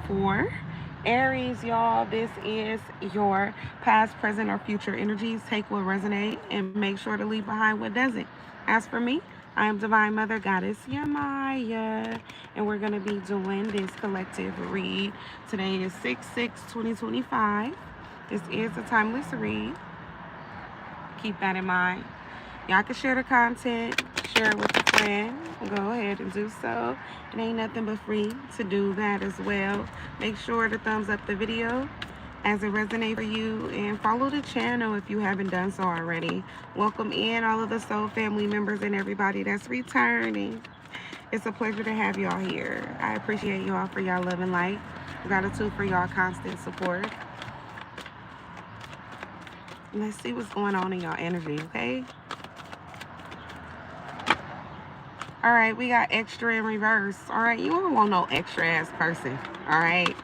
for Aries, y'all. This is your past, present, or future energies. Take what resonates and make sure to leave behind what doesn't. As for me, I am Divine Mother Goddess Yamaya, and we're going to be doing this collective read. Today is 6/6/2025. This is a timeless read. Keep that in mind. Y'all can share the content, share it with a friend. Go ahead and do so. It ain't nothing but free to do that as well. Make sure to thumbs up the video as it resonates for you, and follow the channel if you haven't done so already. Welcome in all of the soul family members and everybody that's returning. It's a pleasure to have y'all here. I appreciate y'all for y'all love and light. Gratitude for y'all constant support. Let's see what's going on in y'all energy, okay? All right, we got extra in reverse. All right, you don't want no extra ass person. All right.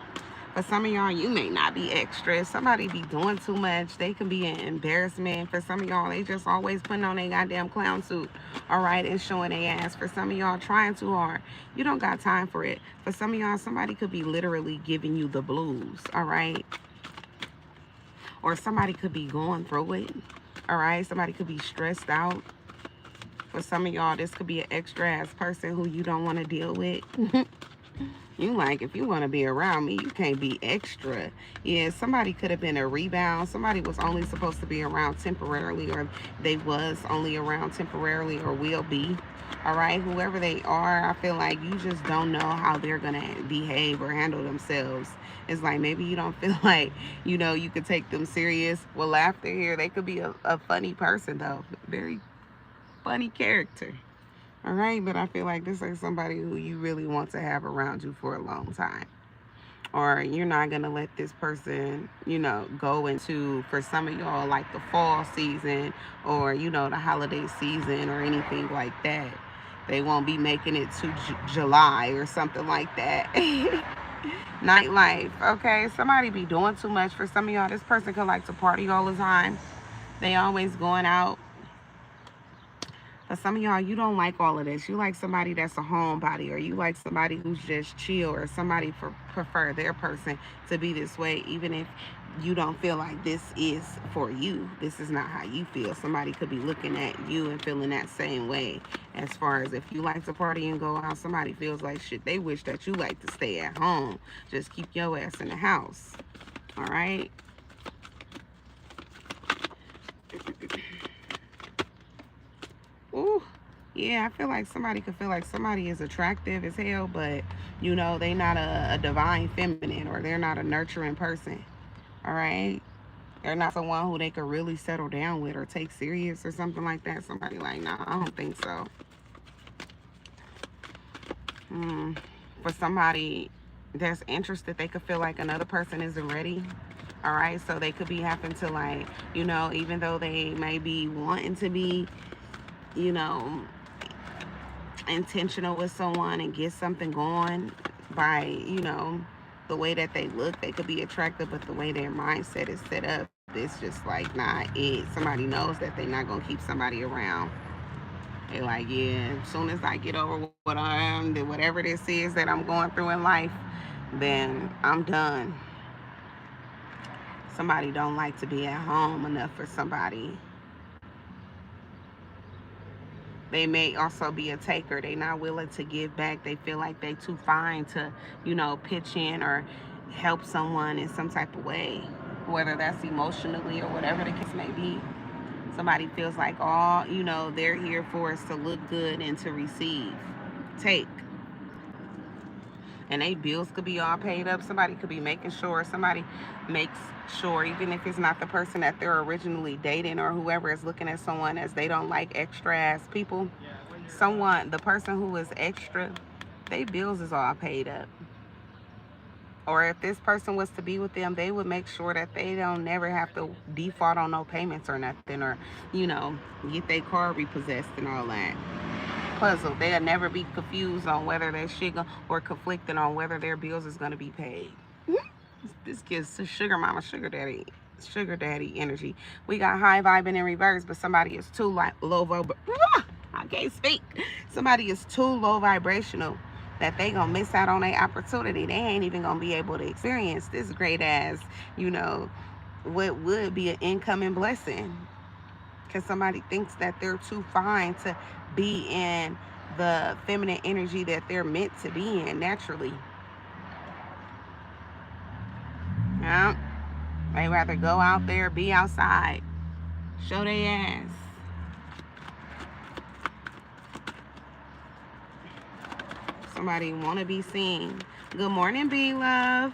For some of y'all, you may not be extra. Somebody be doing too much. They can be an embarrassment. For some of y'all, they just always putting on their goddamn clown suit. All right, and showing their ass. For some of y'all, trying too hard. You don't got time for it. For some of y'all, somebody could be literally giving you the blues. All right. Or somebody could be going through it. All right. Somebody could be stressed out. For some of y'all, this could be an extra ass person who you don't want to deal with. You like, if you want to be around me, you can't be extra. Yeah, somebody could have been a rebound. Somebody was only supposed to be around temporarily, or they was only around temporarily, or will be. All right, whoever they are, I feel like you just don't know how they're going to behave or handle themselves. It's like maybe you don't feel like, you could take them serious. Well, laughter here, they could be a funny person, though. Very funny character. All right, but I feel like this is somebody who you really want to have around you for a long time. Or you're not going to let this person, go into, for some of y'all, like the fall season, or, the holiday season, or anything like that. They won't be making it to July or something like that. Nightlife, okay? Somebody be doing too much. For some of y'all, this person could like to party all the time. They always going out. For some of y'all, you don't like all of this. You like somebody that's a homebody, or you like somebody who's just chill, or somebody prefer their person to be this way, even if you don't feel like this is for you. This is not how you feel. Somebody could be looking at you and feeling that same way. As far as if you like to party and go out, somebody feels like shit. They wish that you like to stay at home. Just keep your ass in the house. All right? Ooh, yeah, I feel like somebody could feel like somebody is attractive as hell, but they not a divine feminine, or they're not a nurturing person. All right, they're not someone who they could really settle down with or take serious or something like that. Somebody like, nah, I don't think so. For somebody that's interested, they could feel like another person isn't ready. All right, so they could be having to, like, even though they may be wanting to be, you know, intentional with someone and get something going by, the way that they look. They could be attractive, but the way their mindset is set up, it's just like not it. Somebody knows that they're not gonna keep somebody around. They're like, yeah, as soon as I get over what I am, whatever this is that I'm going through in life, then I'm done. Somebody don't like to be at home enough for somebody. They may also be a taker. They not willing to give back. They feel like they too fine to, pitch in or help someone in some type of way, whether that's emotionally or whatever the case may be. Somebody feels like all, they're here for is to look good and to receive, take. And they bills could be all paid up. Somebody could be making sure, somebody makes sure, even if it's not the person that they're originally dating, or whoever is looking at someone as they don't like extra ass people. Someone, the person who is extra, they bills is all paid up. Or if this person was to be with them, they would make sure that they don't never have to default on no payments or nothing, or, get their car repossessed and all that. Puzzle. They'll never be confused on whether they're or conflicted on whether their bills is going to be paid. This gives sugar mama, sugar daddy energy. We got high vibing in reverse, but somebody is too low. I can't speak. Somebody is too low vibrational that they gonna miss out on their opportunity. They ain't even gonna be able to experience this great as, you know, what would be an incoming blessing. Because somebody thinks that they're too fine to be in the feminine energy that they're meant to be in naturally. Yeah. They rather go out there, be outside, show their ass. Somebody want to be seen. Good morning, B love.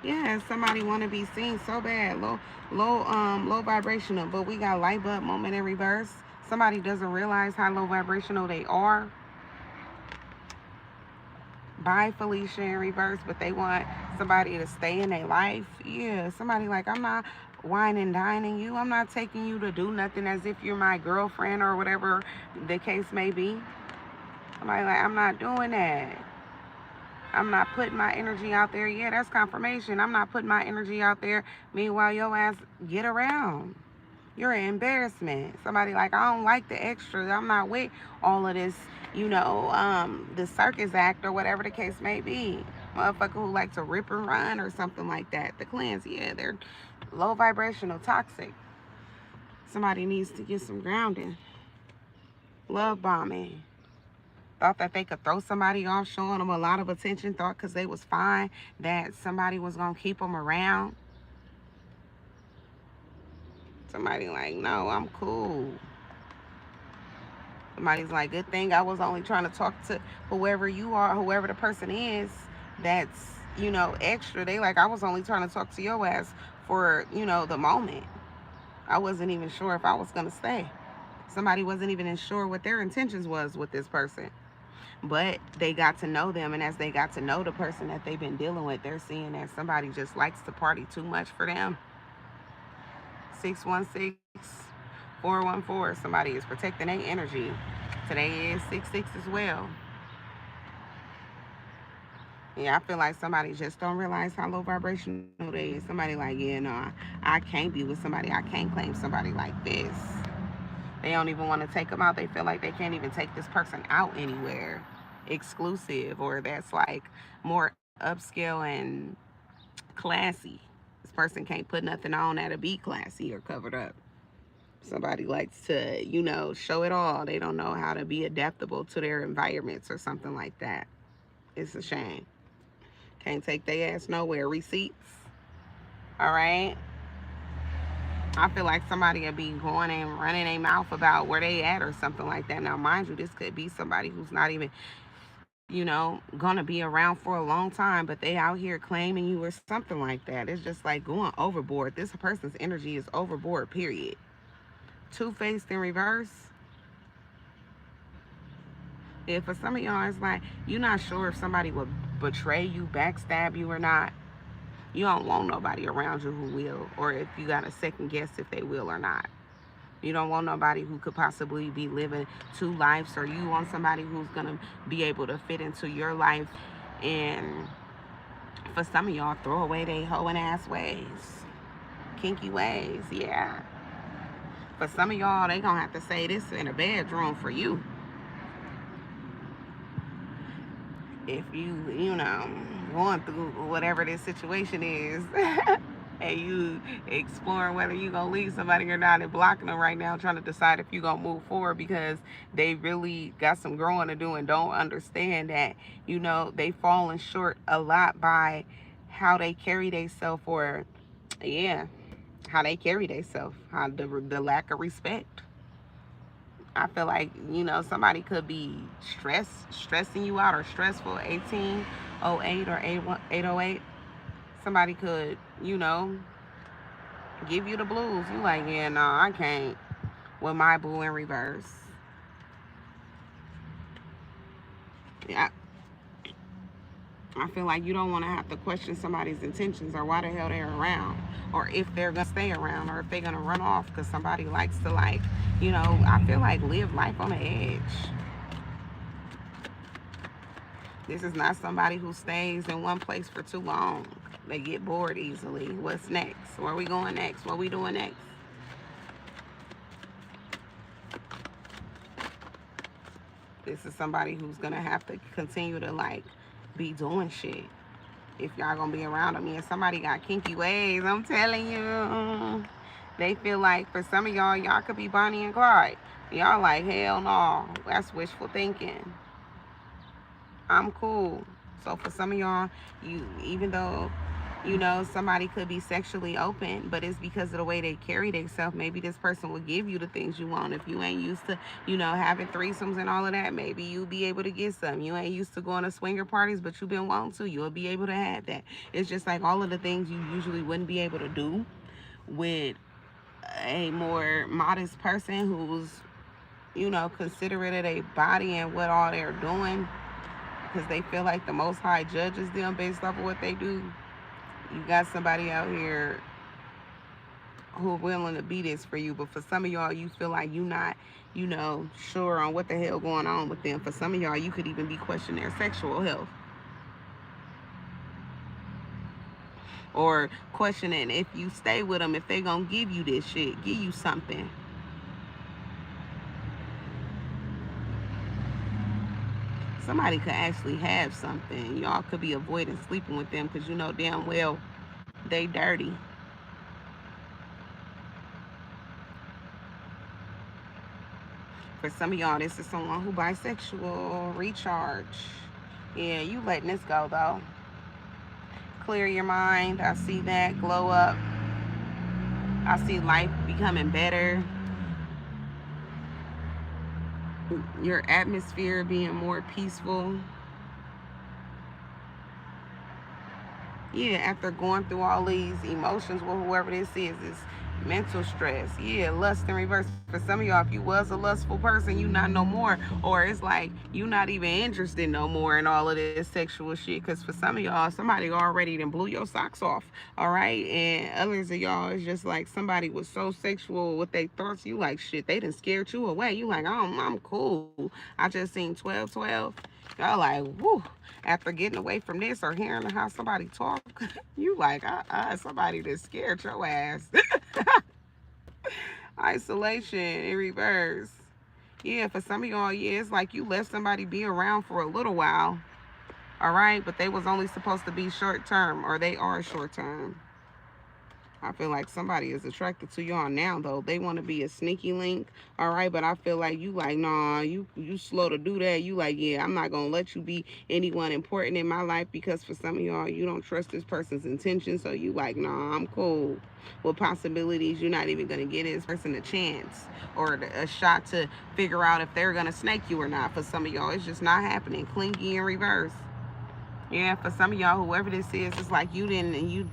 Yeah, somebody want to be seen so bad. Low vibrational, but we got light bulb moment in reverse. Somebody doesn't realize how low vibrational they are. Bye, Felicia in reverse, but they want somebody to stay in their life. Yeah, somebody like, I'm not wine and dining you. I'm not taking you to do nothing as if you're my girlfriend or whatever the case may be. Somebody like, I'm not doing that. I'm not putting my energy out there. Yeah, that's confirmation. I'm not putting my energy out there. Meanwhile, your ass get around. You're an embarrassment. Somebody like, I don't like the extras. I'm not with all of this, the circus act or whatever the case may be. Motherfucker who like to rip and run or something like that. The clans, yeah, they're low vibrational, toxic. Somebody needs to get some grounding. Love bombing. Thought that they could throw somebody off, showing them a lot of attention. Thought because they was fine that somebody was going to keep them around. Somebody like, no, I'm cool. Somebody's like, good thing I was only trying to talk to whoever you are, whoever the person is that's, extra. They like, I was only trying to talk to your ass for, the moment. I wasn't even sure if I was going to stay. Somebody wasn't even sure what their intentions was with this person. But they got to know them, and as they got to know the person that they've been dealing with, they're seeing that somebody just likes to party too much for them. 616 414. Somebody is protecting their energy. Today is 6/6 as well. Yeah, I feel like somebody just don't realize how low vibrational they is. Somebody like, yeah, no, I can't be with somebody. I can't claim somebody like this. They don't even want to take them out. They feel like they can't even take this person out anywhere exclusive or that's like more upscale and classy. This person can't put nothing on that'll be classy or covered up. Somebody likes to, show it all. They don't know how to be adaptable to their environments or something like that. It's a shame. Can't take their ass nowhere. Receipts. All right. I feel like somebody will be going and running their mouth about where they at or something like that. Now, mind you, this could be somebody who's not even, gonna be around for a long time, but they out here claiming you or something like that. It's just like going overboard. This person's energy is overboard, period. Two-faced in reverse. Yeah, for some of y'all, it's like you're not sure if somebody will betray you, backstab you or not. You don't want nobody around you who will, or if you got a second guess if they will or not. You don't want nobody who could possibly be living two lives, or you want somebody who's going to be able to fit into your life. And for some of y'all, throw away they hoeing ass ways. Kinky ways, yeah. For some of y'all, they going to have to say this in a bedroom for you. If you, going through whatever this situation is and you exploring whether you gonna leave somebody or not and blocking them right now, trying to decide if you gonna move forward because they really got some growing to do and don't understand that, they falling short a lot by how they carry themselves, or yeah, how they carry themselves, how the lack of respect. I feel like, somebody could be stressing you out or stressful. 1808 or 808. Somebody could, give you the blues. You like, yeah, no, I can't. With my boo in reverse. Yeah. I feel like you don't want to have to question somebody's intentions or why the hell they're around, or if they're going to stay around, or if they're going to run off because somebody likes to, I feel like live life on the edge. This is not somebody who stays in one place for too long. They get bored easily. What's next? Where are we going next? What are we doing next? This is somebody who's going to have to continue to, be doing shit if y'all gonna be around them. Yeah, somebody got kinky ways, I'm telling you. They feel like for some of y'all could be Bonnie and Clyde. Y'all like, hell no, that's wishful thinking. I'm cool. So for some of y'all, you, even though you know somebody could be sexually open, but it's because of the way they carry themselves. Maybe this person will give you the things you want. If you ain't used to, having threesomes and all of that, maybe you'll be able to get some. You ain't used to going to swinger parties, but you've been wanting to, you'll be able to have that. It's just like all of the things you usually wouldn't be able to do with a more modest person who's, considerate of their body and what all they're doing, because they feel like the Most High judges them based off of what they do. You got somebody out here who are willing to be this for you, but for some of y'all, you feel like you not, sure on what the hell going on with them. For some of y'all, you could even be questioning their sexual health, or questioning if you stay with them, if they gonna give you this shit, give you something. Somebody could actually have something. Y'all could be avoiding sleeping with them because you know damn well they dirty. For some of y'all, this is someone who bisexual, recharge. Yeah, you letting this go though. Clear your mind. I see that. Glow up. I see life becoming better. Your atmosphere being more peaceful. Yeah, after going through all these emotions, well, whoever this is mental stress. Yeah, lust in reverse. For some of y'all, if you was a lustful person, you not no more. Or it's like you not even interested no more in all of this sexual shit. Because for some of y'all, somebody already done blew your socks off. All right? And others of y'all, it's just like somebody was so sexual with their thoughts. You like, shit, they done scared you away. You like, I'm cool. I just seen 12-12. Y'all like, whoo. After getting away from this or hearing how somebody talk, you like, somebody that scared your ass. Isolation in reverse. Yeah, for some of y'all, yeah, it's like you let somebody be around for a little while, all right, but they was only supposed to be short term, or they are short term. I feel like somebody is attracted to y'all now, though. They want to be a sneaky link, all right? But I feel like you like, nah, you slow to do that. You like, yeah, I'm not going to let you be anyone important in my life, because for some of y'all, you don't trust this person's intentions. So you like, nah, I'm cool. With possibilities, you're not even going to give this person a chance or a shot to figure out if they're going to snake you or not. For some of y'all, it's just not happening. Clingy in reverse. Yeah, for some of y'all, whoever this is, it's like you didn't and you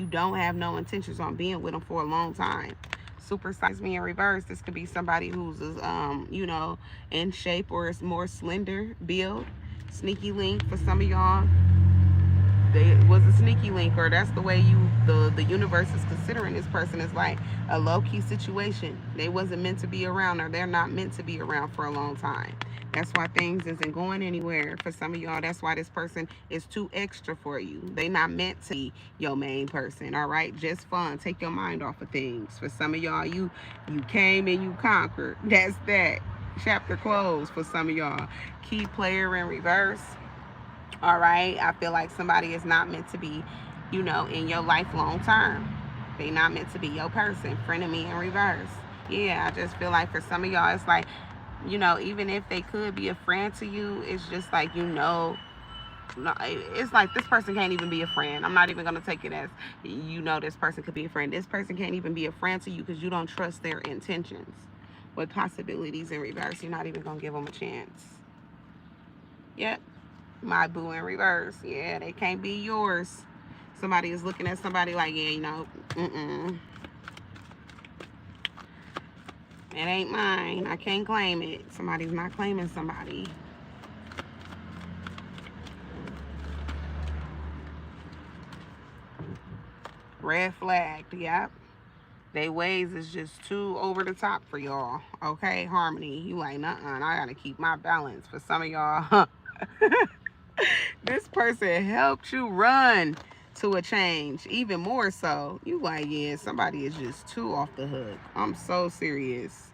don't have no intentions on being with them for a long time. Super size me in reverse. This could be somebody who's, in shape or is more slender build. Sneaky link for some of y'all. They was a sneaky link, or that's the way the universe is considering this person is like a low-key situation. They wasn't meant to be around, or they're not meant to be around for a long time. That's why things isn't going anywhere for some of y'all. That's why this person is too extra for you. They not meant to be your main person, all right? Just fun. Take your mind off of things. For some of y'all, you came and you conquered. That's that. Chapter closed for some of y'all. Key player in reverse. All right, I feel like somebody is not meant to be, in your life long term. They not meant to be your person. Frenemy in reverse. Yeah, I just feel like for some of y'all, it's like, even if they could be a friend to you, it's just like, no, it's like this person can't even be a friend. I'm not even going to take it as, this person could be a friend. This person can't even be a friend to you because you don't trust their intentions. With possibilities in reverse, you're not even going to give them a chance. Yep. My boo in reverse. Yeah, they can't be yours. Somebody is looking at somebody like, yeah, it ain't mine. I can't claim it. Somebody's not claiming somebody. Red flagged. Yep. They ways is just too over the top for y'all. Okay, Harmony. You like, I gotta keep my balance. For some of y'all, this person helped you run to a change. Even more so. You like, yeah, somebody is just too off the hook. I'm so serious.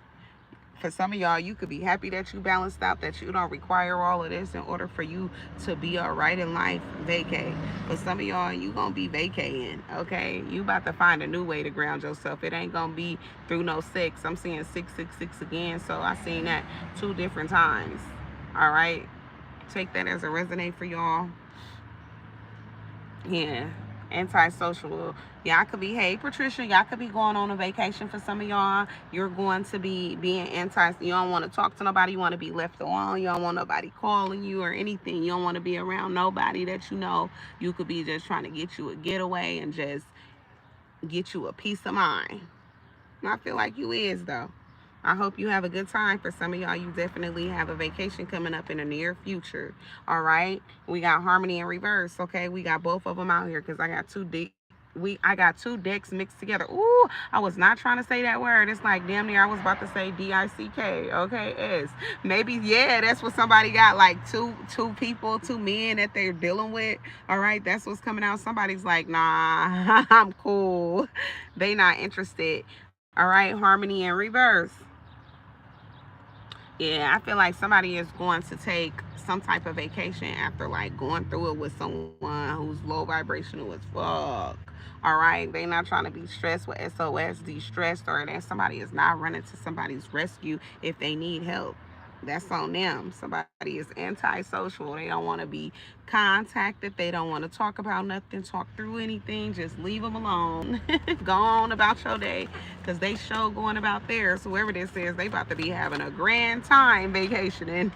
For some of y'all, you could be happy that you balanced out, that you don't require all of this in order for you to be all right in life. Vacay. For some of y'all, you gonna be vacating, okay? You about to find a new way to ground yourself. It ain't gonna be through no six. I'm seeing 666 again, so I seen that 2 different times. All right, take that as a resonate for y'all. Yeah, antisocial. Y'all could be, hey Patricia, y'all could be going on a vacation. For some of y'all, you're going to be being you don't want to talk to nobody, you want to be left alone, you don't want nobody calling you or anything, you don't want to be around nobody that you know. You could be just trying to get you a getaway and just get you a peace of mind. And I feel like you is though. I hope you have a good time. For some of y'all, you definitely have a vacation coming up in the near future. All right. We got harmony in reverse. Okay. We got both of them out here because I got I got 2 decks mixed together. Ooh, I was not trying to say that word. It's like damn near I was about to say D-I-C-K. Okay, S. Maybe, yeah, that's what somebody got, like two people, 2 men that they're dealing with. All right, that's what's coming out. Somebody's like, nah, I'm cool. They not interested. All right, harmony in reverse. Yeah, I feel like somebody is going to take some type of vacation after like going through it with someone who's low vibrational as fuck. All right, they not trying to be stressed with SOS, de-stressed, or that somebody is not running to somebody's rescue if they need help. That's on them. Somebody is antisocial. They don't want to be contacted. They don't want to talk about nothing, talk through anything. Just leave them alone. Go on about your day, because they show going about theirs. Whoever this is, they about to be having a grand time vacationing.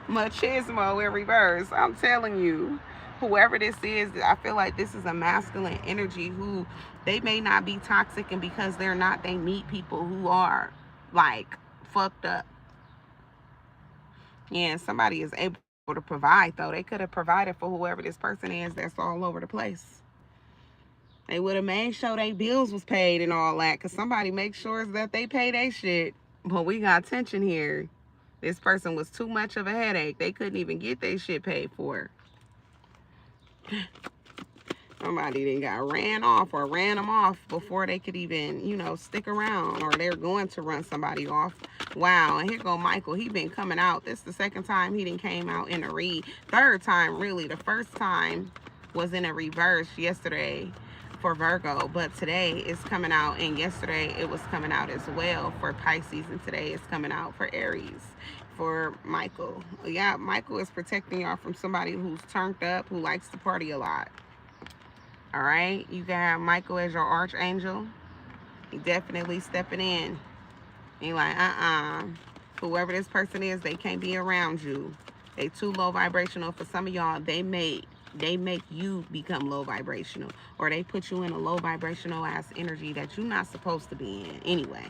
Machismo in reverse. I'm telling you. Whoever this is, I feel like this is a masculine energy who they may not be toxic, and because they're not, they meet people who are like fucked up. Yeah, somebody is able to provide though. They could have provided for whoever this person is that's all over the place. They would have made sure their bills was paid and all that, because somebody makes sure that they pay their shit. But we got tension here. This person was too much of a headache. They couldn't even get their shit paid for. Somebody then got ran off or ran them off before they could even, stick around, or they're going to run somebody off. Wow, and here go Michael. He been coming out. This is the second time he didn't came out in a read. Third time, really. The first time was in a reverse yesterday for Virgo, but today it's coming out, and yesterday it was coming out as well for Pisces, and today it's coming out for Aries. For Michael. Yeah, Michael is protecting y'all from somebody who's turned up, who likes to party a lot. All right, you can have Michael as your archangel. He definitely stepping in. And like, whoever this person is, they can't be around you. They too low vibrational. For some of y'all, they make you become low vibrational, or they put you in a low vibrational ass energy that you're not supposed to be in anyway.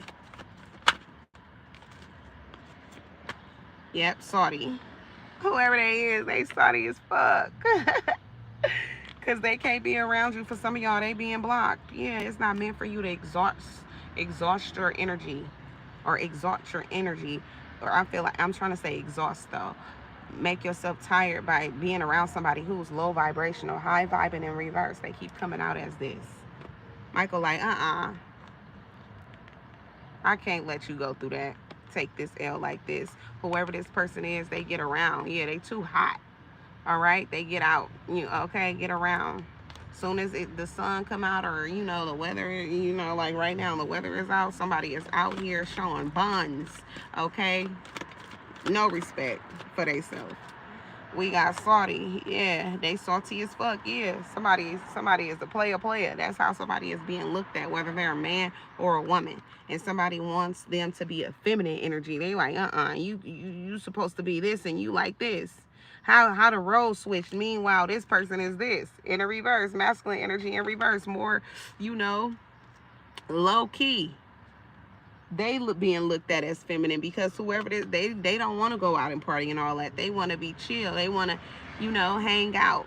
Yep, Saudi. Whoever they is, they Saudi as fuck. Because they can't be around you. For some of y'all, they being blocked. Yeah, it's not meant for you to exhaust your energy, or exhaust your energy. Or I feel like I'm trying to say exhaust though. Make yourself tired by being around somebody who's low vibrational, high vibing in reverse. They keep coming out as this. Michael like, I can't let you go through that. Take this L like this. Whoever this person is, they get around. Yeah, they too hot. All right, they get out. Okay, get around. Soon as the sun come out, or the weather, like right now the weather is out, somebody is out here showing buns. Okay, no respect for themselves. We got Saudi. Yeah, they salty as fuck. Yeah, somebody is a player. That's how somebody is being looked at, whether they're a man or a woman. And somebody wants them to be a feminine energy. They like, you supposed to be this, and you like this. How the role switched. Meanwhile, this person is this in a reverse, masculine energy in reverse, more, low key. They being looked at as feminine, because whoever it is, they don't want to go out and party and all that. They want to be chill. They want to, hang out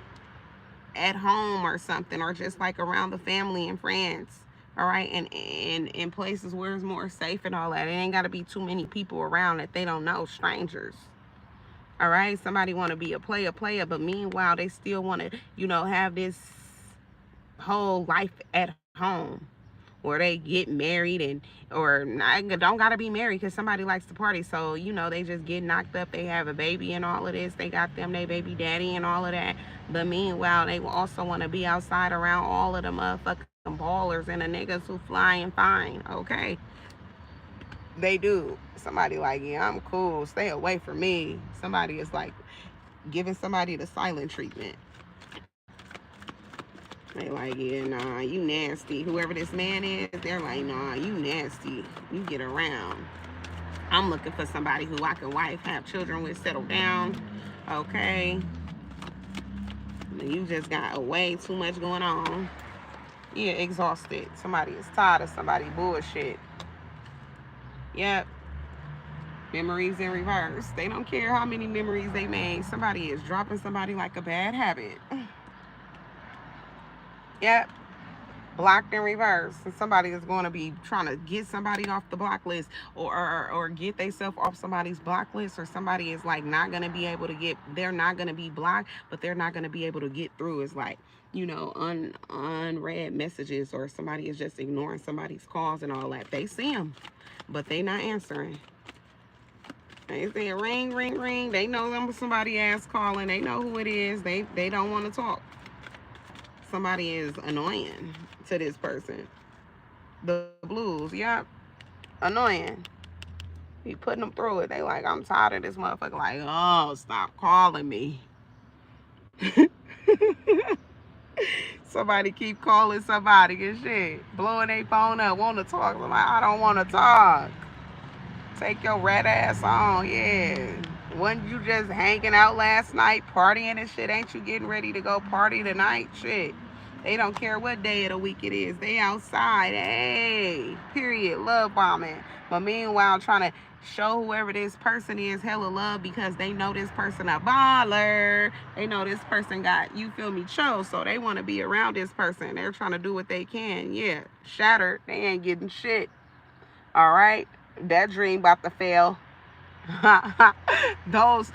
at home or something, or just like around the family and friends. All right, and in places where it's more safe and all that. It ain't got to be too many people around that they don't know, strangers. All right, somebody want to be a player, but meanwhile they still want to, have this whole life at home, or they get married and or not, don't gotta be married because somebody likes to party. So you know they just get knocked up. They have a baby and all of this. They got them they baby daddy and all of that. But meanwhile, they will also want to be outside around all of the motherfucking ballers and the niggas who flying fine. Okay, they do. Somebody like, yeah, I'm cool. Stay away from me. Somebody is like giving somebody the silent treatment. They like, yeah, nah, you nasty. Whoever this man is, they're like, nah, you nasty. You get around. I'm looking for somebody who I can wife, have children with, settle down. Okay. You just got way too much going on. Yeah, exhausted. Somebody is tired of somebody bullshit. Yep. Memories in reverse. They don't care how many memories they made. Somebody is dropping somebody like a bad habit. Yep. Blocked in reverse. And somebody is going to be trying to get somebody off the block list or get themselves off somebody's block list, or somebody is like not going to be able to get, they're not going to be blocked, but they're not going to be able to get through. It's like, you know, unread messages, or somebody is just ignoring somebody's calls and all that. They see them, but they not answering. They say ring, ring, ring. They know somebody ass calling. They know who it is. They don't want to talk. Somebody is annoying to this person. The blues, yep, annoying. Be putting them through it. They like, I'm tired of this motherfucker. Like, oh, stop calling me. Somebody keep calling somebody and shit, blowing their phone up, want to talk. I'm like, I don't want to talk. Take your red ass on, yeah. Wasn't you just hanging out last night, partying and shit? Ain't you getting ready to go party tonight? Shit. They don't care what day of the week it is. They outside. Hey, period. Love bombing. But meanwhile, trying to show whoever this person is hella love because they know this person a baller. They know this person got, you feel me, chose. So they want to be around this person. They're trying to do what they can. Yeah, shattered. They ain't getting shit. All right? That dream about to fail. those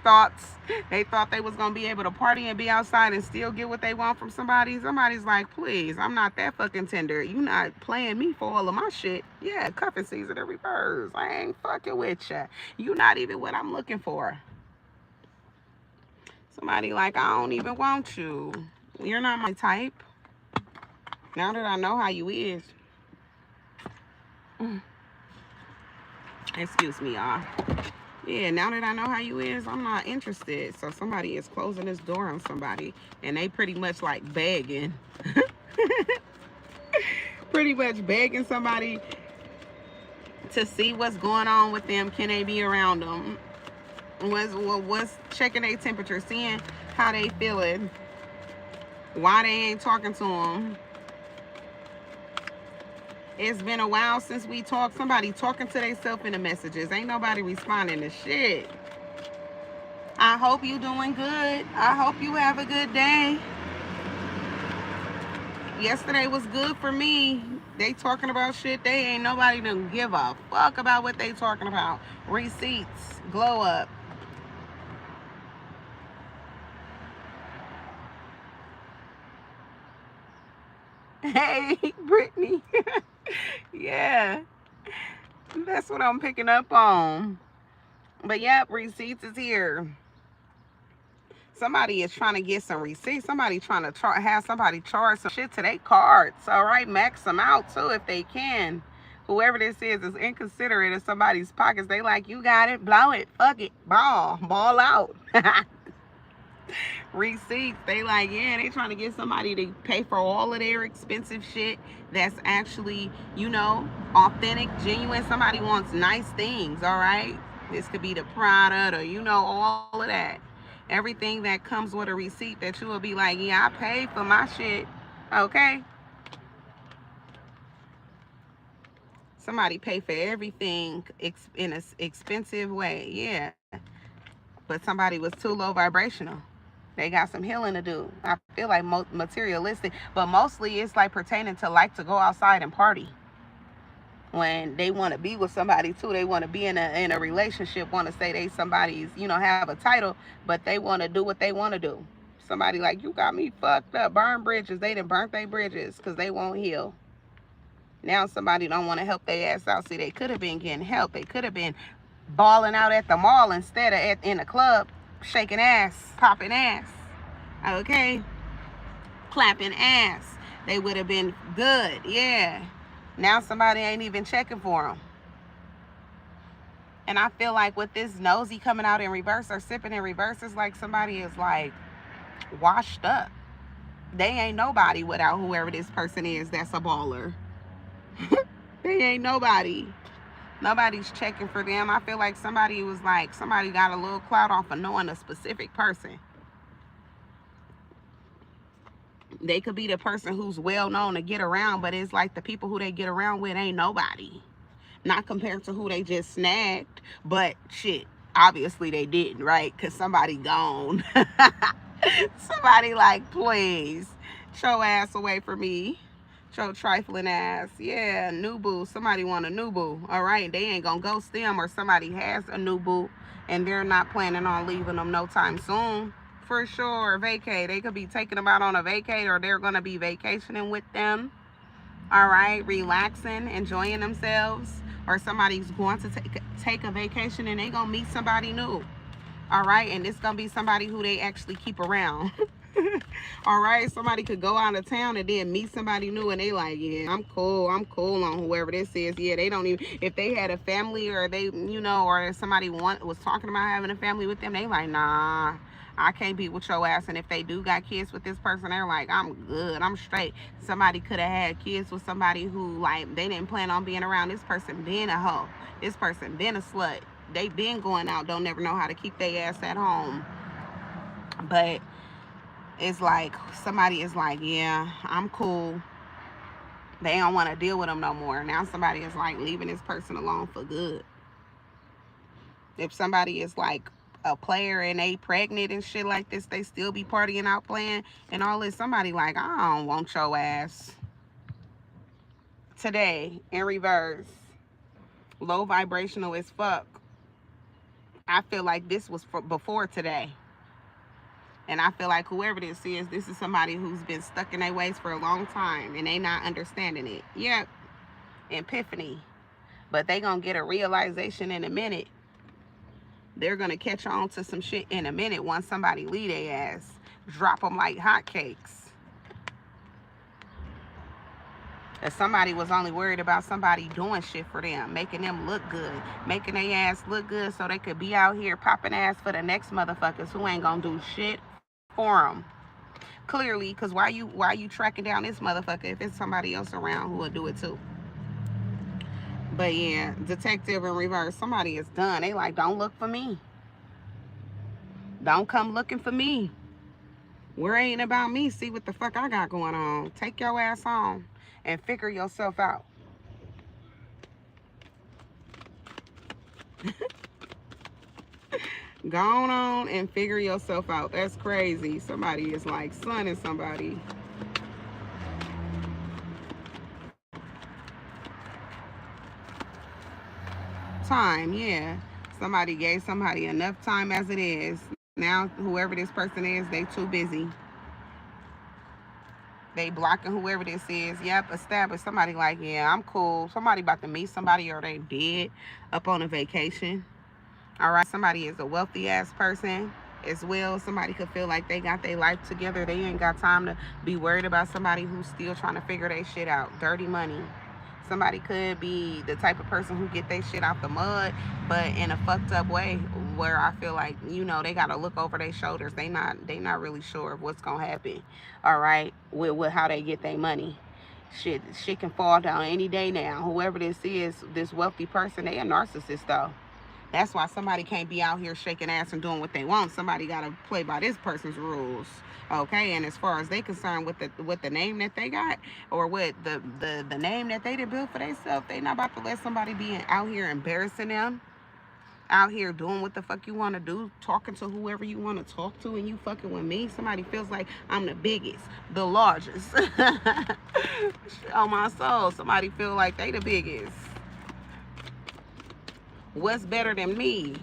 thoughts, they thought they was gonna be able to party and be outside and still get what they want from somebody. Somebody's like, please, I'm not that fucking tender. You not playing me for all of my shit. Yeah, cuffing season in reverse. I ain't fucking with ya. You not even what I'm looking for. Somebody like, I don't even want you. You're not my type. Now that I know how you is. Excuse me, y'all. Yeah, now that I know how you is, I'm not interested. So somebody is closing this door on somebody, and they pretty much like begging. Pretty much begging somebody to see what's going on with them. Can they be around them? What's checking their temperature, seeing how they feeling, why they ain't talking to them. It's been a while since we talked. Somebody talking to themselves in the messages. Ain't nobody responding to shit. I hope you doing good. I hope you have a good day. Yesterday was good for me. They talking about shit. They ain't nobody to give a fuck about what they talking about. Receipts. Glow up. Hey, Brittany. Yeah, that's what I'm picking up on. But yep, receipts is here. Somebody is trying to get some receipts. Somebody trying to have somebody charge some shit to their cards. All right, max them out too if they can. Whoever this is inconsiderate of somebody's pockets. They like, you got it, blow it, fuck it, ball out. Receipts, they like, yeah, they trying to get somebody to pay for all of their expensive shit that's actually, you know, authentic, genuine. Somebody wants nice things. All right, this could be the product, or you know, all of that, everything that comes with a receipt that you will be like, yeah, I paid for my shit. Okay, somebody pay for everything in an expensive way. Yeah, but somebody was too low vibrational. They got some healing to do. I feel like materialistic, but mostly it's like pertaining to like to go outside and party. When they want to be with somebody too, they want to be in a relationship, want to say they somebody's, you know, have a title, but they want to do what they want to do. Somebody like, you got me fucked up. Burn bridges. They done burnt their bridges because they won't heal. Now somebody don't want to help their ass out. See, they could have been getting help. They could have been balling out at the mall instead of in a club, shaking ass, popping ass. Okay? Clapping ass. They would have been good. Yeah. Now somebody ain't even checking for them. And I feel like with this nosy coming out in reverse or sipping in reverse, it's like somebody is like washed up. They ain't nobody without whoever this person is that's a baller. They ain't nobody. Nobody's checking for them. I feel like somebody was like, somebody got a little clout off of knowing a specific person. They could be the person who's well known to get around, but it's like the people who they get around with ain't nobody. Not compared to who they just snagged, but shit, obviously they didn't, right? Because somebody gone. Somebody like, please, show ass away from me. Show trifling ass. Yeah, new boo. Somebody want a new boo. All right, they ain't gonna ghost them, or somebody has a new boo and they're not planning on leaving them no time soon. For sure, vacay. They could be taking them out on a vacay, or they're gonna be vacationing with them. All right, relaxing, enjoying themselves, or somebody's going to take a vacation and they gonna meet somebody new. All right, and it's gonna be somebody who they actually keep around. All right, somebody could go out of town and then meet somebody new and they like, yeah, I'm cool on whoever this is. Yeah, they don't even, if they had a family, or they, you know, or somebody was talking about having a family with them, they like, nah, I can't be with your ass. And if they do got kids with this person, they're like, I'm good, I'm straight. Somebody could have had kids with somebody who, like, they didn't plan on being around this person, being a hoe, this person being a slut. They been going out, don't never know how to keep their ass at home. But it's like somebody is like, yeah, I'm cool. They don't want to deal with them no more. Now somebody is like leaving this person alone for good. If somebody is like a player and they pregnant and shit like this, they still be partying out, playing and all this. Somebody like, I don't want your ass. Today, in reverse, low vibrational as fuck. I feel like this was for before today. And I feel like whoever this is somebody who's been stuck in their ways for a long time and they not understanding it. Yep. Epiphany. But they gonna get a realization in a minute. They're gonna catch on to some shit in a minute once somebody leave their ass. Drop them like hotcakes. If somebody was only worried about somebody doing shit for them, making them look good, making their ass look good so they could be out here popping ass for the next motherfuckers who ain't gonna do shit for them. Clearly, because why you tracking down this motherfucker if it's somebody else around who will do it too? But yeah, detective in reverse, somebody is done. They like, don't look for me. Don't come looking for me. Worrying about me. See what the fuck I got going on. Take your ass on and figure yourself out. Go on and figure yourself out. That's crazy. Somebody is like sunning somebody. Time, yeah. Somebody gave somebody enough time as it is. Now, whoever this person is, they too busy. They blocking whoever this is. Yep, established. Somebody like, yeah, I'm cool. Somebody about to meet somebody, or they dead up on a vacation. All right, somebody is a wealthy ass person as well. Somebody could feel like they got their life together. They ain't got time to be worried about somebody who's still trying to figure their shit out. Dirty money. Somebody could be the type of person who get their shit out the mud, but in a fucked up way, where I feel like, you know, they gotta look over their shoulders. They not really sure of what's gonna happen. All right, with how they get their money. Shit can fall down any day now. Whoever this is, this wealthy person, they a narcissist though. That's why somebody can't be out here shaking ass and doing what they want. Somebody got to play by this person's rules, okay? And as far as they concerned with the name that they got, or with the name that they did build for themselves, they not about to let somebody be out here embarrassing them, out here doing what the fuck you want to do, talking to whoever you want to talk to, and you fucking with me. Somebody feels like I'm the biggest, the largest. On my soul, somebody feel like they the biggest. What's better than me?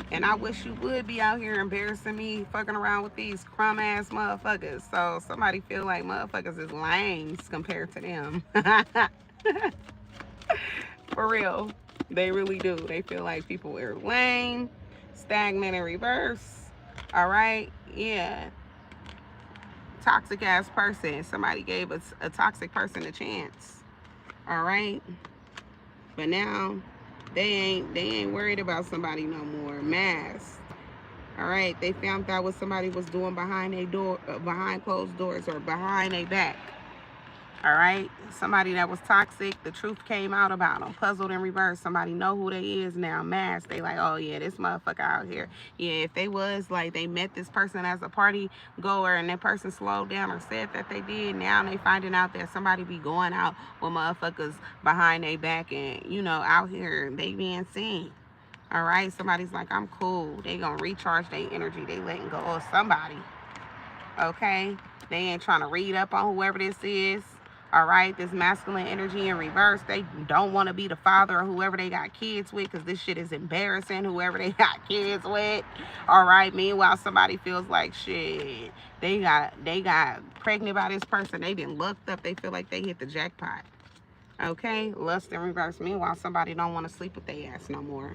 And I wish you would be out here embarrassing me, fucking around with these crumb ass motherfuckers. So somebody feel like motherfuckers is lames compared to them. For real. They really do. They feel like people are lame, stagnant in reverse. All right? Yeah. Toxic ass person. Somebody gave us a toxic person a chance. All right? But now they ain't worried about somebody no more. Masked. All right? They found out what somebody was doing behind a door, behind closed doors, or behind a back. All right, somebody that was toxic, the truth came out about them. Puzzled in reverse. Somebody know who they is now. Masked. They like, oh yeah, this motherfucker out here. Yeah, if they was like, they met this person as a party goer and that person slowed down or said that they did, now they finding out that somebody be going out with motherfuckers behind their back and, you know, out here, they being seen. All right, somebody's like, I'm cool. They gonna recharge their energy. They letting go of somebody. Okay, they ain't trying to read up on whoever this is. All right, this masculine energy in reverse. They don't want to be the father of whoever they got kids with, because this shit is embarrassing, whoever they got kids with. All right, meanwhile, somebody feels like shit. They got pregnant by this person. They been looked up. They feel like they hit the jackpot. Okay, lust in reverse. Meanwhile, somebody don't want to sleep with their ass no more,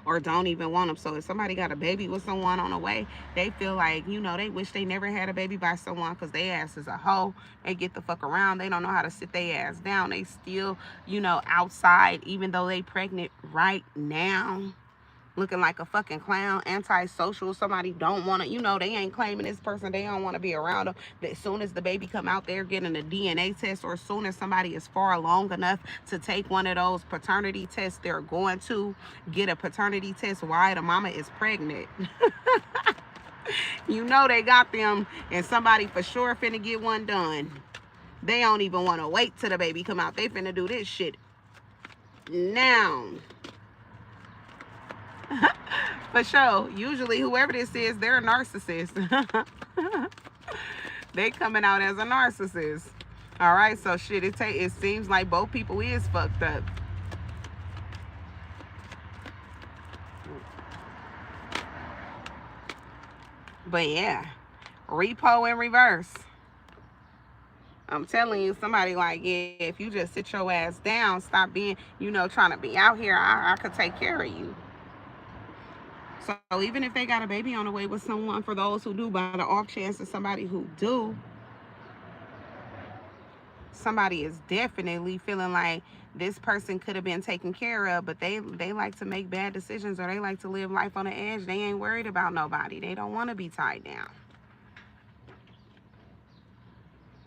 or don't even want them. So if somebody got a baby with someone on the way, they feel like, you know, they wish they never had a baby by someone, because they ass is a hoe. They get the fuck around. They don't know how to sit their ass down. They still, you know, outside, even though they pregnant right now, looking like a fucking clown, antisocial. Somebody don't want to, you know, they ain't claiming this person. They don't want to be around them. But as soon as the baby come out, they're getting a DNA test, or as soon as somebody is far along enough to take one of those paternity tests, they're going to get a paternity test. Why? The mama is pregnant. You know they got them, and somebody for sure finna get one done. They don't even want to wait till the baby come out. They finna do this shit now. For sure. Usually whoever this is, they're a narcissist. They coming out as a narcissist. All right, so shit, it seems like both people is fucked up. But yeah, repo in reverse. I'm telling you, somebody like, yeah, if you just sit your ass down, stop being, you know, trying to be out here, I could take care of you. So even if they got a baby on the way with someone, for those who do, by the off chance of somebody who do, somebody is definitely feeling like this person could have been taken care of, but they like to make bad decisions, or they like to live life on the edge. They ain't worried about nobody. They don't want to be tied down.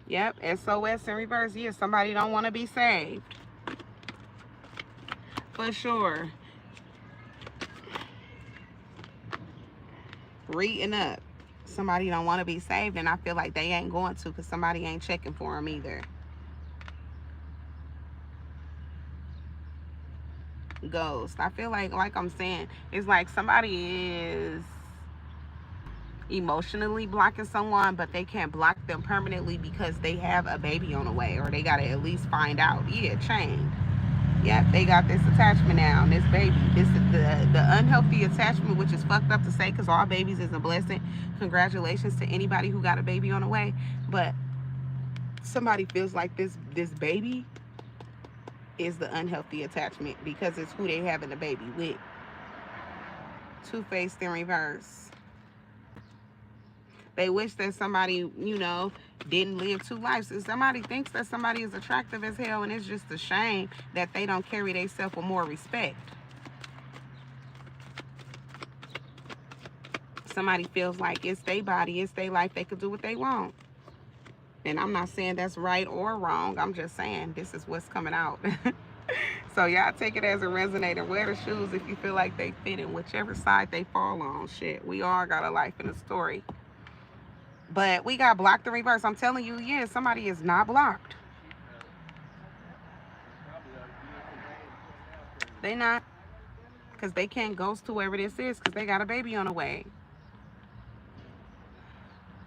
Yep, SOS in reverse. Yeah, somebody don't want to be saved. For sure. Reading up. Somebody don't want to be saved, and I feel like they ain't going to, because somebody ain't checking for them either. Ghost. I feel like I'm saying, it's like somebody is emotionally blocking someone, but they can't block them permanently because they have a baby on the way, or they got to at least find out. Yeah, chain. Yep, they got this attachment now, this baby. This is the unhealthy attachment, which is fucked up to say, because all babies is a blessing. Congratulations to anybody who got a baby on the way. But somebody feels like this baby is the unhealthy attachment, because it's who they having the baby with. Two-faced in reverse. They wish that somebody, you know, didn't live two lives. If somebody thinks that somebody is attractive as hell, and it's just a shame that they don't carry themselves with more respect. Somebody feels like it's their body, it's their life, they could do what they want. And I'm not saying that's right or wrong. I'm just saying this is what's coming out. So y'all take it as a resonator. Wear the shoes if you feel like they fit in whichever side they fall on. Shit, we all got a life and a story. But we got blocked in reverse. I'm telling you, yeah, somebody is not blocked. They not. Because they can't ghost whoever this is, because they got a baby on the way.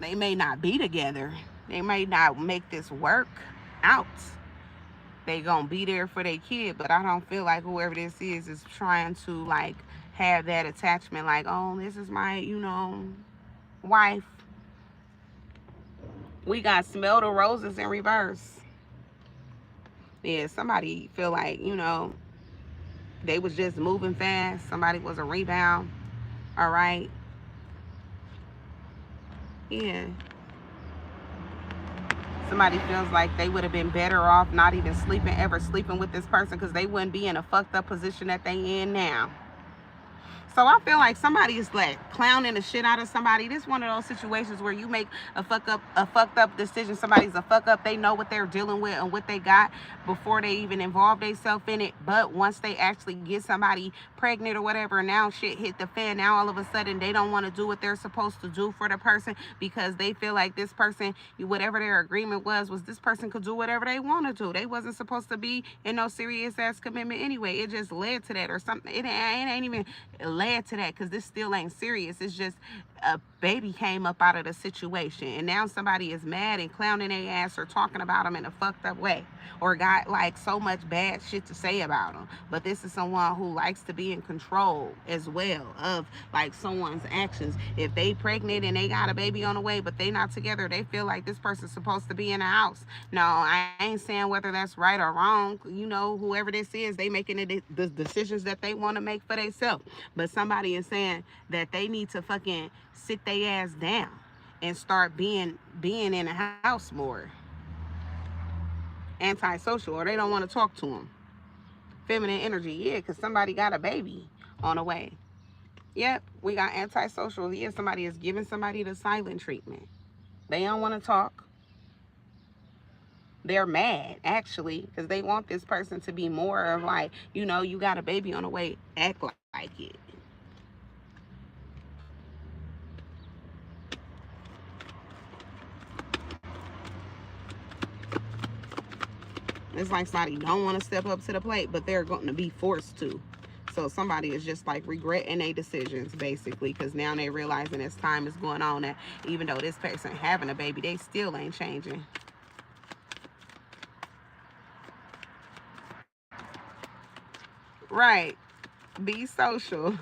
They may not be together. They may not make this work out. They gonna be there for their kid, but I don't feel like whoever this is trying to like have that attachment, like, oh, this is my, you know, wife. We got smell the roses in reverse. Yeah, somebody feel like, you know, they was just moving fast. Somebody was a rebound. All right. Yeah. Somebody feels like they would have been better off not even ever sleeping with this person, because they wouldn't be in a fucked up position that they in now. So I feel like somebody is like clowning the shit out of somebody. This is one of those situations where you make a fucked up decision. Somebody's a fuck up. They know what they're dealing with and what they got before they even involve themselves in it. But once they actually get somebody pregnant or whatever, now shit hit the fan. Now all of a sudden they don't want to do what they're supposed to do for the person, because they feel like this person, whatever their agreement was this person could do whatever they want to do. They wasn't supposed to be in no serious ass commitment anyway. It just led to that or something. It ain't even led to that, because this still ain't serious. It's just a baby came up out of the situation, and now somebody is mad and clowning their ass or talking about them in a fucked up way, or got like so much bad shit to say about them. But this is someone who likes to be in control as well of like someone's actions. If they pregnant and they got a baby on the way but they not together, they feel like this person's supposed to be in the house. No, I ain't saying whether that's right or wrong. You know, whoever this is, they making the decisions that they want to make for themselves. But somebody is saying that they need to fucking sit their ass down and start being in the house more. Antisocial, or they don't want to talk to them. Feminine energy, yeah, because somebody got a baby on the way. Yep, we got antisocial. Yeah, somebody is giving somebody the silent treatment. They don't want to talk. They're mad, actually, because they want this person to be more of like, you know, you got a baby on the way, act like it. It's like somebody don't want to step up to the plate, but they're going to be forced to. So somebody is just like regretting their decisions, basically, because now they realizing as time is going on that even though this person having a baby, they still ain't changing. Right. Be social.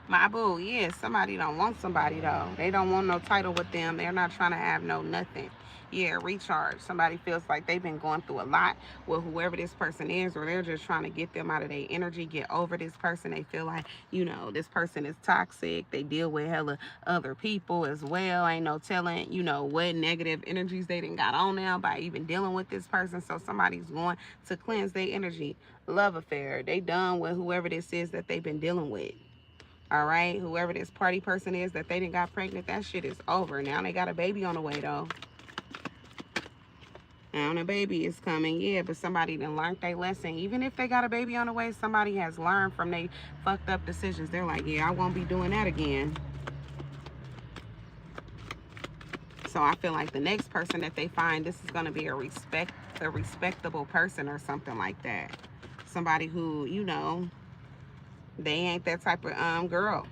My boo, yeah, somebody don't want somebody though. They don't want no title with them. They're not trying to have no nothing. Yeah, recharge. Somebody feels like they've been going through a lot with whoever this person is, or they're just trying to get them out of their energy, get over this person. They feel like, you know, this person is toxic. They deal with hella other people as well. Ain't no telling, you know, what negative energies they done got on them by even dealing with this person. So somebody's going to cleanse their energy. Love affair. They done with whoever this is that they've been dealing with. All right, whoever this party person is that they didn't got pregnant, that shit is over. Now they got a baby on the way though. Now the baby is coming, yeah, but somebody done learned their lesson. Even if they got a baby on the way, somebody has learned from their fucked up decisions. They're like, yeah, I won't be doing that again. So I feel like the next person that they find, this is gonna be a respectable person or something like that. Somebody who, you know, they ain't that type of girl.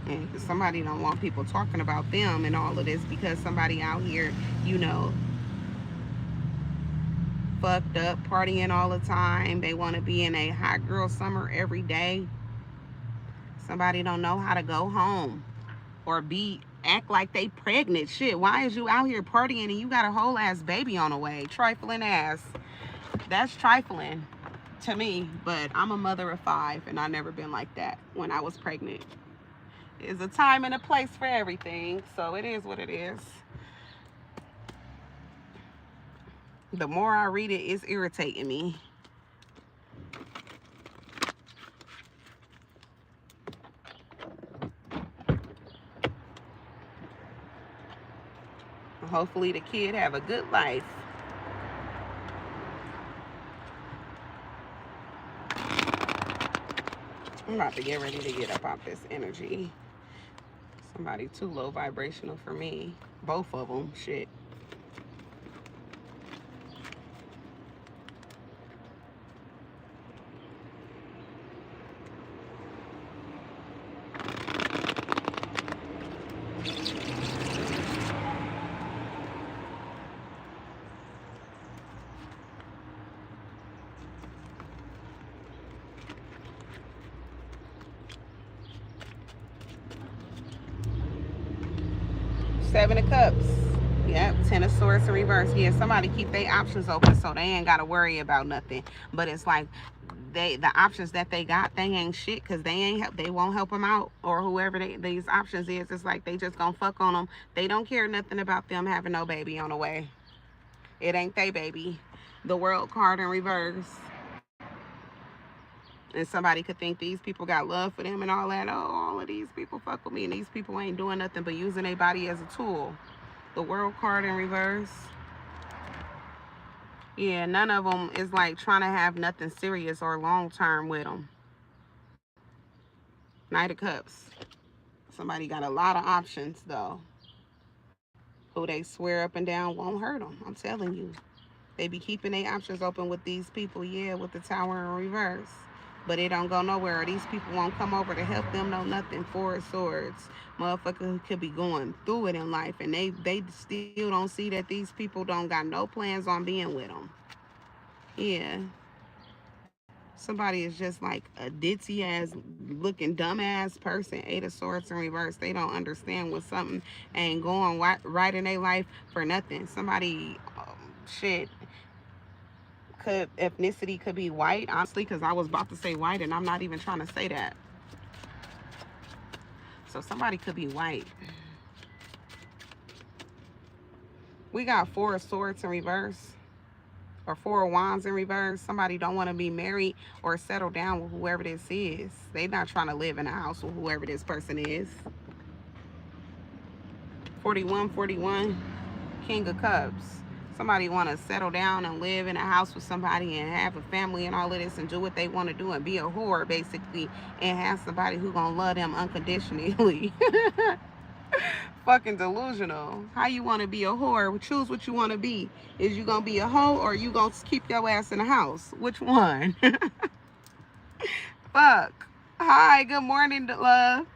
And somebody don't want people talking about them and all of this, because somebody out here, you know, fucked up, partying all the time. They want to be in a hot girl summer every day. Somebody don't know how to go home or act like they pregnant. Shit, why is you out here partying and you got a whole ass baby on the way? Trifling ass. That's trifling to me, but I'm a mother of 5 and I never been like that when I was pregnant. There's a time and a place for everything, so it is what it is. The more I read it, it's irritating me. Hopefully the kid have a good life. I'm about to get ready to get up out this energy. Somebody too low vibrational for me. Both of them, shit. Seven of Cups. Yep, Ten of Swords in reverse. Yeah, somebody keep their options open so they ain't got to worry about nothing. But it's like the options that they got, they ain't shit because they won't help them out, or whoever these options is. It's like they just gonna fuck on them. They don't care nothing about them having no baby on the way. It ain't they baby. The World card in reverse. And somebody could think these people got love for them and all that. Oh, all of these people fuck with me, and these people ain't doing nothing but using their body as a tool. The World card in reverse. Yeah, none of them is like trying to have nothing serious or long term with them. Knight of Cups. Somebody got a lot of options though. Who they swear up and down won't hurt them. I'm telling you. They be keeping their options open with these people, yeah, with the Tower in reverse. But it don't go nowhere. These people won't come over to help them, no nothing. Four of Swords. Motherfucker could be going through it in life, and they still don't see that these people don't got no plans on being with them. Yeah. Somebody is just like a ditzy ass looking dumbass person. Eight of Swords in reverse. They don't understand when something ain't going right in their life for nothing. Somebody, shit, could ethnicity could be white, honestly, because I was about to say white and I'm not even trying to say that. So somebody could be white. We got Four of Swords in reverse, or Four of Wands in reverse. Somebody don't want to be married or settle down with whoever this is. They not trying to live in a house with whoever this person is. 4141, King of Cups. Somebody want to settle down and live in a house with somebody and have a family and all of this and do what they want to do and be a whore, basically, and have somebody who gonna love them unconditionally. Fucking delusional. How you want to be a whore? Choose what you want to be. Is you gonna be a hoe, or you gonna keep your ass in the house? Which one? Fuck. Hi, good morning, love.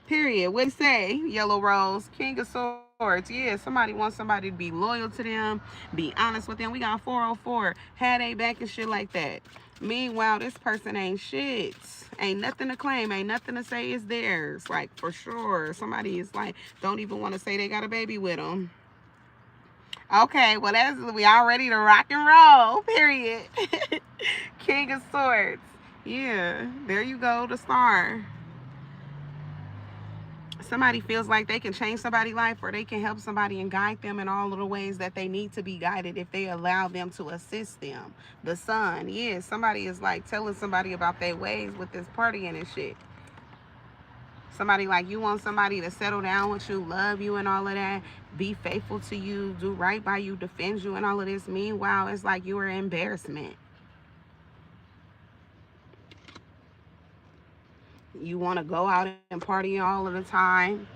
Period. What do you say? Yellow Rose. King of Swords. Yeah, somebody wants somebody to be loyal to them, be honest with them. We got 404. Had a back and shit like that. Meanwhile, this person ain't shit. Ain't nothing to claim. Ain't nothing to say is theirs. Like, for sure. Somebody is like, don't even want to say they got a baby with them. Okay, well, we all ready to rock and roll. Period. King of Swords. Yeah, there you go, the star. Somebody feels like they can change somebody's life, or they can help somebody and guide them in all of the ways that they need to be guided if they allow them to assist them. The Sun, yeah, somebody is like telling somebody about their ways with this partying and shit. Somebody like, you want somebody to settle down with you, love you and all of that, be faithful to you, do right by you, defend you and all of this. Meanwhile, it's like you are an embarrassment. You want to go out and party all of the time,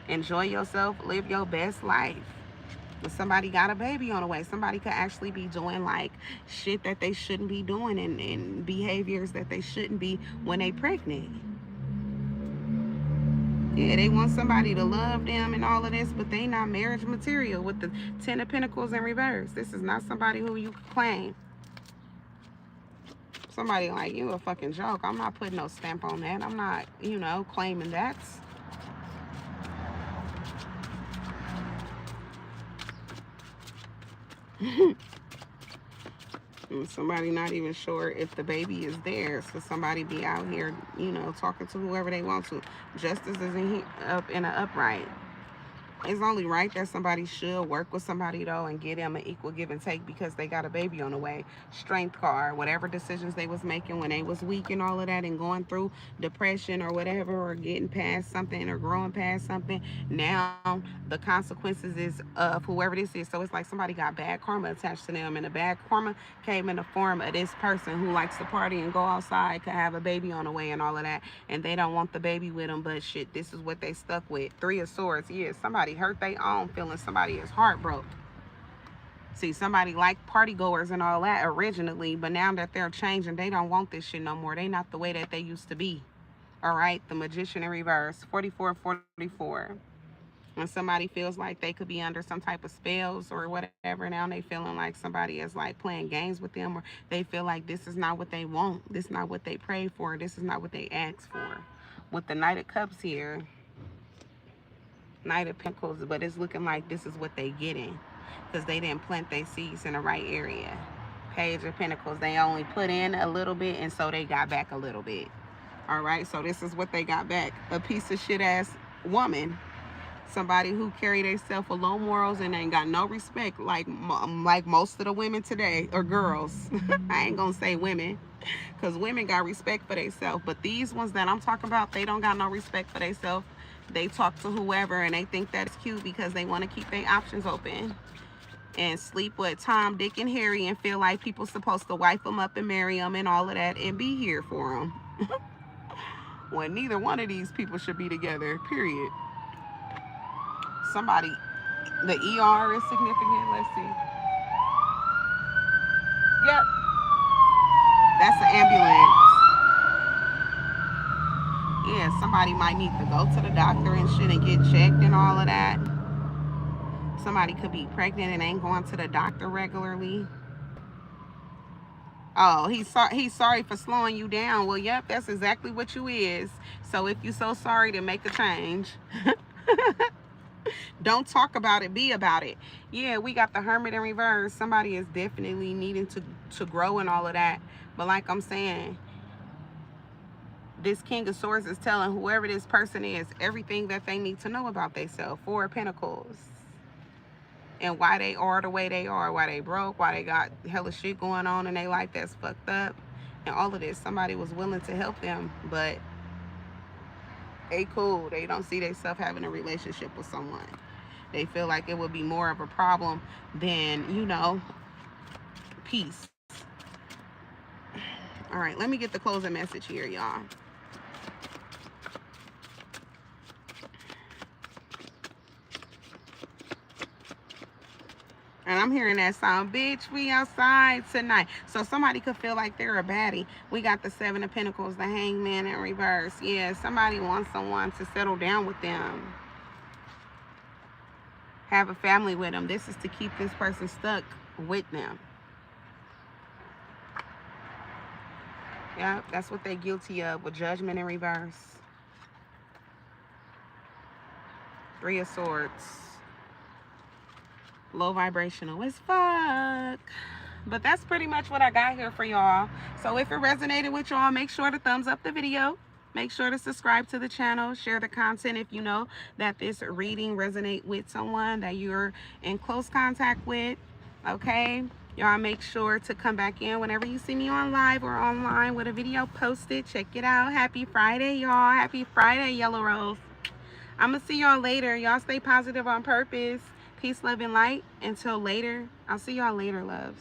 enjoy yourself, live your best life. If somebody got a baby on the way, somebody could actually be doing like shit that they shouldn't be doing, and behaviors that they shouldn't be when they pregnant. Yeah, they want somebody to love them and all of this, but they not marriage material with the Ten of Pentacles in reverse. This is not somebody who you can claim. Somebody like, you a fucking joke. I'm not putting no stamp on that. I'm not, claiming that. Somebody not even sure if the baby is theirs. So somebody be out here, talking to whoever they want to. Justice isn't up in an upright. It's only right that somebody should work with somebody, though, and get them an equal give and take because they got a baby on the way. Strength card, whatever decisions they was making when they was weak and all of that and going through depression or whatever, or getting past something or growing past something, now the consequences is of whoever this is. So it's like somebody got bad karma attached to them, and the bad karma came in the form of this person who likes to party and go outside, could have a baby on the way and all of that, and they don't want the baby with them, but shit, this is what they stuck with. Three of Swords. Yeah, somebody hurt their own feeling. Somebody is heartbroken. See, somebody like party goers and all that originally, but now that they're changing, they don't want this shit no more. They not the way that they used to be. All right, the Magician in reverse. 4444. When somebody feels like they could be under some type of spells or whatever, now they feeling like somebody is like playing games with them, or they feel like this is not what they want, this is not what they pray for, this is not what they ask for. With the Knight of Cups here, Knight of Pentacles, but it's looking like this is what they getting because they didn't plant their seeds in the right area. Page of Pentacles, they only put in a little bit, and so they got back a little bit. All right, so this is what they got back. A piece of shit ass woman. Somebody who carry themselves with low morals and ain't got no respect, like most of the women today, or girls. I ain't gonna say women, because women got respect for themselves, but these ones that I'm talking about, they don't got no respect for themselves. They talk to whoever and they think that's cute because they want to keep their options open and sleep with Tom, Dick, and Harry and feel like people supposed to wife them up and marry them and all of that and be here for them. When neither one of these people should be together, period. Somebody, the ER is significant. Let's see. Yep. That's an ambulance. Yeah, somebody might need to go to the doctor and shit and get checked and all of that. Somebody could be pregnant and ain't going to the doctor regularly. Oh, he's sorry for slowing you down. Well, yep, that's exactly what you is. So if you're so sorry, to make a change. Don't talk about it, be about it. Yeah, we got the Hermit in reverse. Somebody is definitely needing to grow and all of that. But like I'm saying, this King of Swords is telling whoever this person is everything that they need to know about themselves. Four of Pentacles. And why they are the way they are, why they broke, why they got hella shit going on in their life that's fucked up, and all of this. Somebody was willing to help them, but they cool. They don't see themselves having a relationship with someone. They feel like it would be more of a problem than, you know, peace. All right, let me get the closing message here, y'all. And I'm hearing that sound, bitch, we outside tonight. So somebody could feel like they're a baddie. We got the Seven of Pentacles, the Hangman in reverse. Yeah, somebody wants someone to settle down with them. Have a family with them. This is to keep this person stuck with them. Yeah, that's what they're guilty of, with Judgment in reverse. Three of Swords. Low vibrational as fuck. But that's pretty much what I got here for y'all. So if it resonated with y'all, make sure to thumbs up the video. Make sure to subscribe to the channel. Share the content if you know that this reading resonates with someone that you're in close contact with. Okay? Y'all make sure to come back in whenever you see me on live or online with a video posted. Check it out. Happy friday, y'all. Happy friday, Yellow Rose. I'm gonna see y'all later. Y'all stay positive on purpose. Peace, love, and light. Until later. I'll see y'all later, loves.